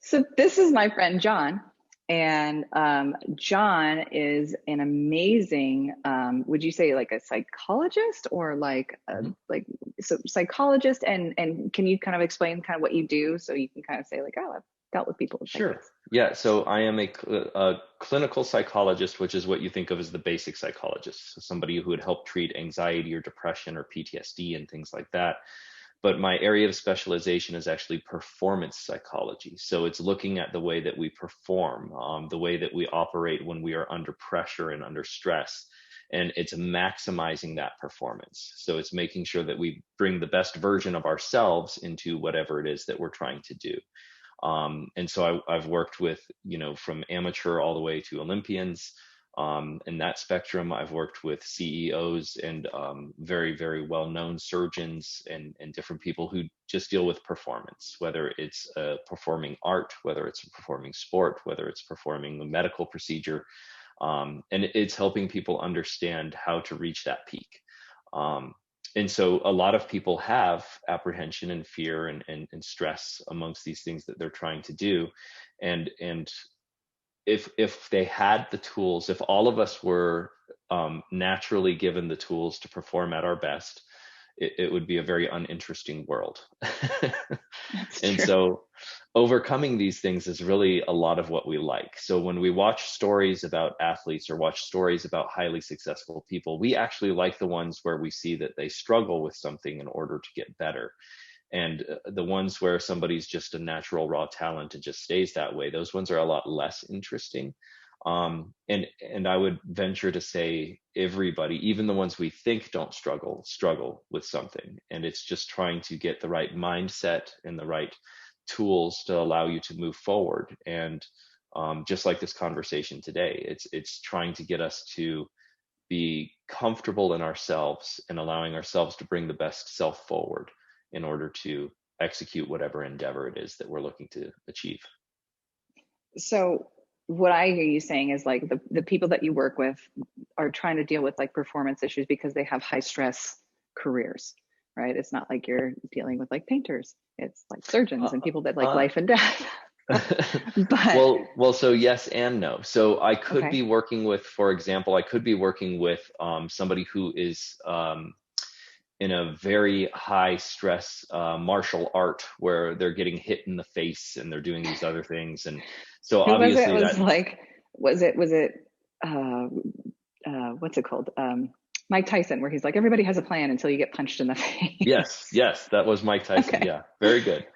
So this is my friend John, and John is an amazing. Would you say like a psychologist or Mhm. so psychologist? And can you kind of explain kind of what you do so you can kind of say like, oh, I've dealt with people like Sure. this. Yeah, so I am a clinical psychologist, which is what you think of as the basic psychologist. So somebody who would help treat anxiety or depression or PTSD and things like that. But my area of specialization is actually performance psychology. So it's looking at the way that we perform, the way that we operate when we are under pressure and under stress. And it's maximizing that performance. So it's making sure that we bring the best version of ourselves into whatever it is that we're trying to do. And so I've worked with, from amateur all the way to Olympians. In that spectrum, I've worked with CEOs and very, very well-known surgeons and different people who just deal with performance, whether it's performing art, whether it's performing sport, whether it's performing a medical procedure. And it's helping people understand how to reach that peak. Um, and so a lot of people have apprehension and fear and stress amongst these things that they're trying to do. And if they had the tools, if all of us were naturally given the tools to perform at our best, it would be a very uninteresting world. That's And true. so overcoming these things is really a lot of what we like. So when we watch stories about athletes or watch stories about highly successful people, we actually like the ones where we see that they struggle with something in order to get better. And the ones where somebody's just a natural raw talent and just stays that way, those ones are a lot less interesting. And I would venture to say everybody, even the ones we think don't struggle with something. And it's just trying to get the right mindset and the right tools to allow you to move forward. And just like this conversation today, it's trying to get us to be comfortable in ourselves and allowing ourselves to bring the best self forward in order to execute whatever endeavor it is that we're looking to achieve. So what I hear you saying is like the people that you work with are trying to deal with like performance issues because they have high stress careers, right? It's not like you're dealing with like painters. It's like surgeons Uh, and people that like uh, life and death. But so yes and no. So I could okay. be working with, for example, I could be working with somebody who is in a very high stress martial art where they're getting hit in the face and they're doing these other things. And so Who was it? It obviously was that, like was it uh what's it called? Mike Tyson, where he's like, everybody has a plan until you get punched in the yes, face. yes, that was Mike Tyson. Okay. Yeah, very good.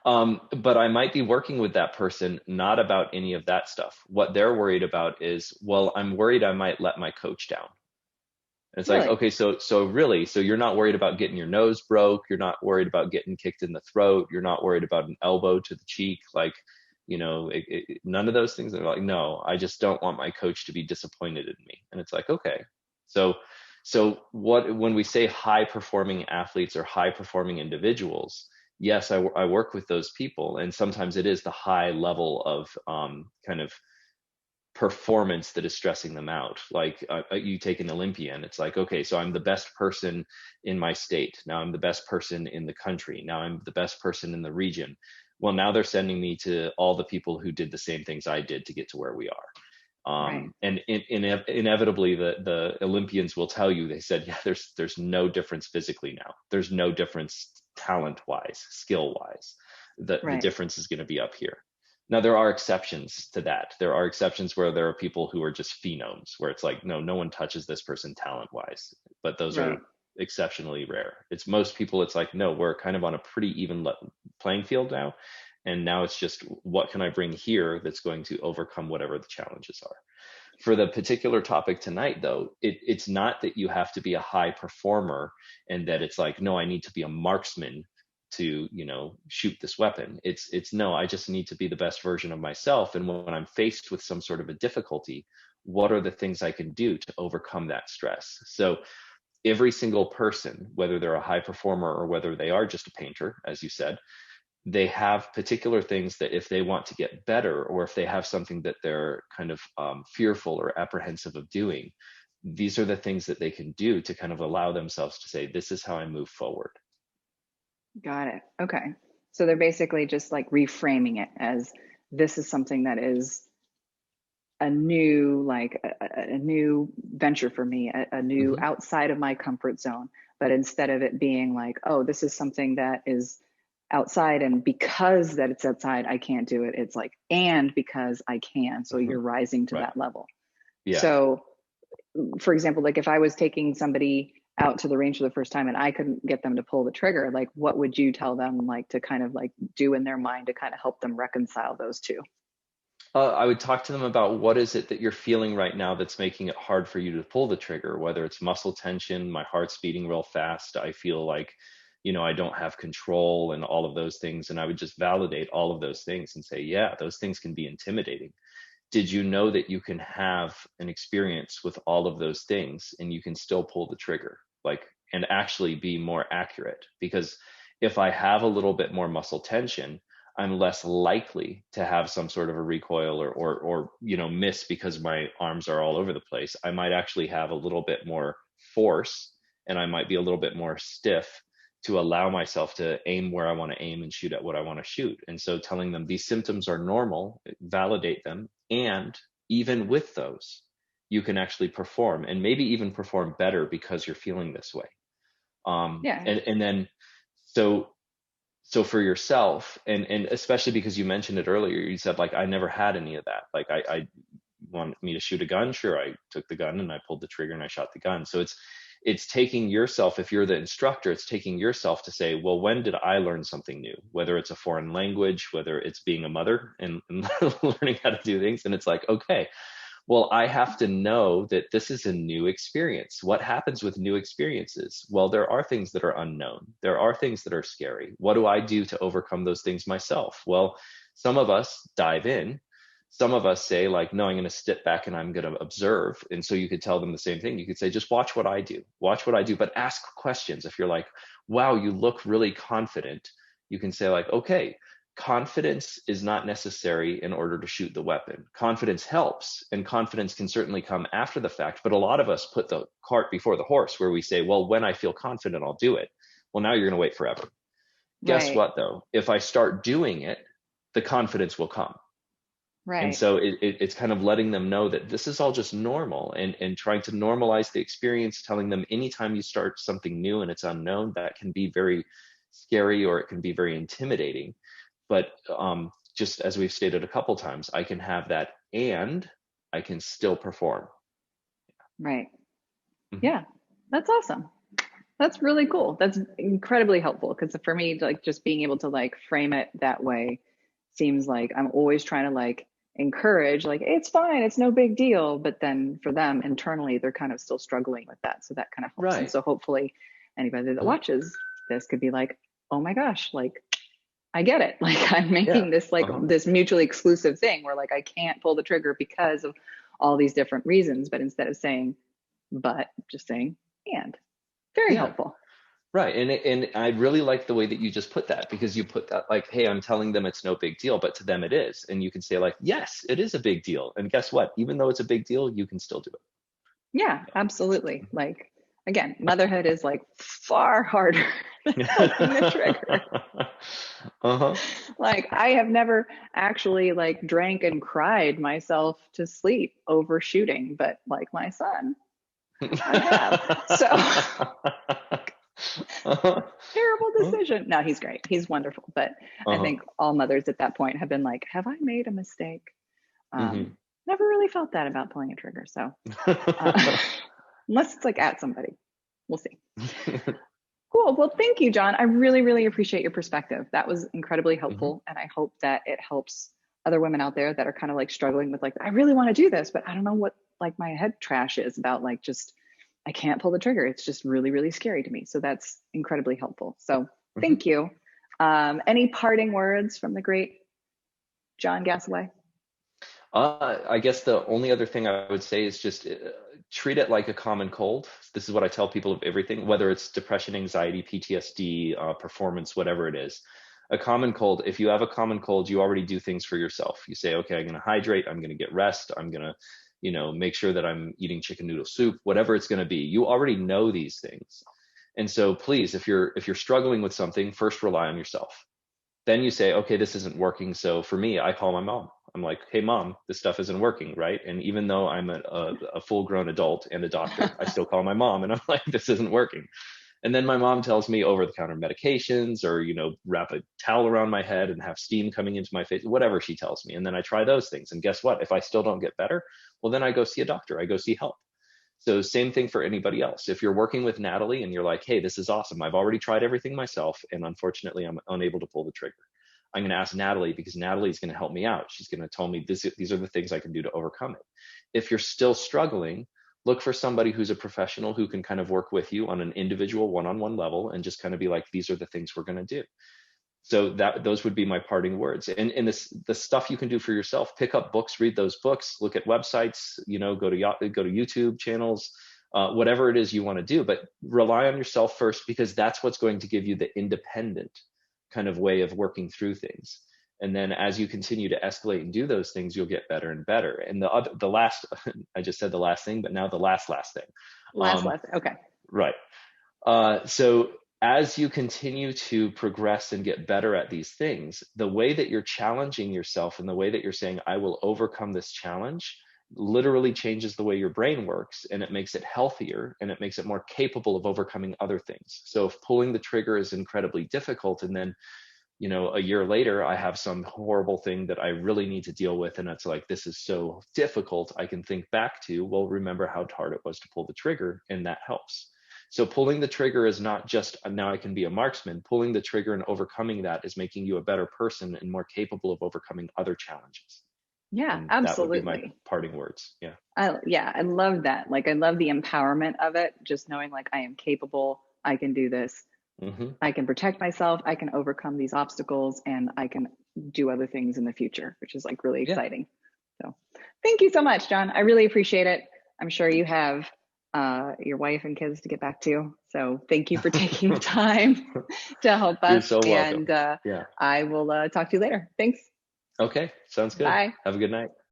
But I might be working with that person not about any of that stuff. What they're worried about is, well, I'm worried I might let my coach down. And it's like, Really? okay, so really, so you're not worried about getting your nose broke, you're not worried about getting kicked in the throat, you're not worried about an elbow to the cheek, like, none of those things. Are like, no, I just don't want my coach to be disappointed in me. And it's like, okay, so what when we say high performing athletes or high performing individuals, yes, I work with those people, and sometimes it is the high level of kind of performance that is stressing them out. Like you take an Olympian, it's like, okay, so I'm the best person in my state. Now I'm the best person in the country. Now I'm the best person in the region. Well, now they're sending me to all the people who did the same things I did to get to where we are. Right. And inevitably, the Olympians will tell you, they said, yeah, there's no difference physically now. There's no difference talent wise, skill wise. The Right. difference is going to be up here. Now, there are exceptions to that. There are exceptions where there are people who are just phenoms, where it's like, no one touches this person talent wise, but those Right. are exceptionally rare. It's most people, it's like, no, we're kind of on a pretty even playing field now. And now it's just, what can I bring here that's going to overcome whatever the challenges are? For the particular topic tonight, though, it's not that you have to be a high performer and that it's like, no, I need to be a marksman to shoot this weapon. It's no, I just need to be the best version of myself. And when I'm faced with some sort of a difficulty, what are the things I can do to overcome that stress? So every single person, whether they're a high performer or whether they are just a painter, as you said, they have particular things that if they want to get better, or if they have something that they're kind of fearful or apprehensive of doing, these are the things that they can do to kind of allow themselves to say, this is how I move forward. Got it. Okay. So they're basically just like reframing it as this is something that is a new a new venture for me, a new Hmm. outside of my comfort zone. But instead of it being like, oh, this is something that is outside, and because that it's outside I can't do it, it's like, and because I can, so Hmm. you're rising to Right. that level. Yeah. So for example, like if I was taking somebody out to the range for the first time and I couldn't get them to pull the trigger, like what would you tell them like to kind of like do in their mind to kind of help them reconcile those two? I would talk to them about what is it that you're feeling right now that's making it hard for you to pull the trigger, whether it's muscle tension, my heart's beating real fast, I feel like, I don't have control and all of those things. And I would just validate all of those things and say, yeah, those things can be intimidating. Did you know that you can have an experience with all of those things and you can still pull the trigger, like, and actually be more accurate? Because if I have a little bit more muscle tension, I'm less likely to have some sort of a recoil or miss because my arms are all over the place. I might actually have a little bit more force, and I might be a little bit more stiff to allow myself to aim where I want to aim and shoot at what I want to shoot. And so telling them these symptoms are normal, validate them, and even with those, you can actually perform and maybe even perform better because you're feeling this way. Yeah. And then so so for yourself, and especially because you mentioned it earlier, you said like I never had any of that. Like I wanted me to shoot a gun, sure, I took the gun and I pulled the trigger and I shot the gun. So it's taking yourself, if you're the instructor, it's taking yourself to say, well, when did I learn something new? Whether it's a foreign language, whether it's being a mother and learning how to do things. And it's like, okay, well, I have to know that this is a new experience. What happens with new experiences? Well, there are things that are unknown. There are things that are scary. What do I do to overcome those things myself? Well, some of us dive in. Some of us say, like, no, I'm going to step back and I'm going to observe. And so you could tell them the same thing. You could say, just watch what I do. Watch what I do, but ask questions. If you're like, wow, you look really confident, you can say, like, okay, confidence is not necessary in order to shoot the weapon. Confidence helps, and confidence can certainly come after the fact. But a lot of us put the cart before the horse, where we say, well, when I feel confident, I'll do it. Well, now you're going to wait forever. Guess Right. what, though? If I start doing it, the confidence will come. And Right. so it's kind of letting them know that this is all just normal, and trying to normalize the experience, telling them anytime you start something new and it's unknown, that can be very scary or it can be very intimidating. But just as we've stated a couple times, I can have that and I can still perform. Right. Hmm. Yeah. That's awesome. That's really cool. That's incredibly helpful because for me, like just being able to like frame it that way seems like I'm always trying to like encourage, like, it's fine, it's no big deal. But then for them internally, they're kind of still struggling with that. So that kind of helps. And Right. so hopefully anybody that Uh-huh. watches this could be like, oh my gosh, like I get it. Like I'm Yeah. making this like Uh-huh. this mutually exclusive thing where like I can't pull the trigger because of all these different reasons. But instead of saying, but just saying, and very Yeah. helpful. Right. And I really like the way that you just put that, because you put that like, hey, I'm telling them it's no big deal, but to them it is. And you can say like, yes, it is a big deal. And guess what? Even though it's a big deal, you can still do Yeah, absolutely. Like again, motherhood is like far harder than pulling the trigger. it. Uh-huh. Like I have never actually like drank and cried myself to sleep over shooting, but like my son, I have. So Uh-huh. terrible Uh-huh. decision. No, he's great. He's wonderful. But I Uh-huh. think all mothers at that point have been like, have I made a mistake? Hmm. Never really felt that about pulling a trigger. So uh, unless it's like at somebody, we'll see. Cool. Well, thank you, John. I really, really appreciate your perspective. That was incredibly Hmm. helpful. And I hope that it helps other women out there that are kind of like struggling with like, I really want to do this, but I don't know what like my head trash is about. Like, just, I can't pull the trigger. It's just really, really scary to me. So that's incredibly helpful. So Hmm. thank you. Any parting words from the great John Gassaway? I guess the only other thing I would say is just treat it like a common cold. This is what I tell people of everything, whether it's depression, anxiety, PTSD, performance, whatever it is. A common cold, if you have a common cold, you already do things for yourself. You say, okay, I'm going to hydrate, I'm going to get rest, I'm going to, make sure that I'm eating chicken noodle soup, whatever it's going to be. You already know these things. And so please, if you're struggling with something, first rely on yourself. then you say, okay, this isn't working. So for me, I call my mom. I'm like, hey, mom, this stuff isn't working, right? And even though I'm a full-grown adult and a doctor, I still call my mom and I'm like, this isn't working. And then my mom tells me over-the-counter medications, or, wrap a towel around my head and have steam coming into my face, whatever she tells me. And then I try those things. And guess what? If I still don't get better, well, then I go see a doctor. I go see help. So same thing for anybody else. If you're working with Natalie and you're like, hey, this is awesome. I've already tried everything myself, and unfortunately, I'm unable to pull the trigger. I'm going to ask Natalie, because Natalie's going to help me out. She's going to tell me these are the things I can do to overcome it. If you're still struggling, look for somebody who's a professional who can kind of work with you on an individual one-on-one level and just kind of be like, these are the things we're going to do. So those would be my parting words. And the stuff you can do for yourself: pick up books, read those books, look at websites, go to YouTube channels, whatever it is you want to do, but rely on yourself first, because that's what's going to give you the independent kind of way of working through things. And then as you continue to escalate and do those things, you'll get better and better. And the last, I just said the last thing, but now the last thing. Last. Okay. Right. So as you continue to progress and get better at these things, the way that you're challenging yourself and the way that you're saying, I will overcome this challenge, literally changes the way your brain works, and it makes it healthier, and it makes it more capable of overcoming other things. So if pulling the trigger is incredibly difficult, and then a year later, I have some horrible thing that I really need to deal with, and it's like, this is so difficult, I can think back to, well, remember how hard it was to pull the trigger, and that helps. So pulling the trigger is not just, now I can be a marksman. Pulling the trigger and overcoming that is making you a better person and more capable of overcoming other challenges. Yeah, And absolutely. That would be my parting words. Yeah. I love that. Like, I love the empowerment of it. Just knowing, like, I am capable, I can do this. Mm-hmm. I can protect myself, I can overcome these obstacles, and I can do other things in the future, which is like really exciting. So thank you so much, John. I really appreciate it. I'm sure you have your wife and kids to get back to. So thank you for taking the time to help us. You're so welcome. And I will talk to you later. Thanks. Okay, sounds good. Bye. Have a good night.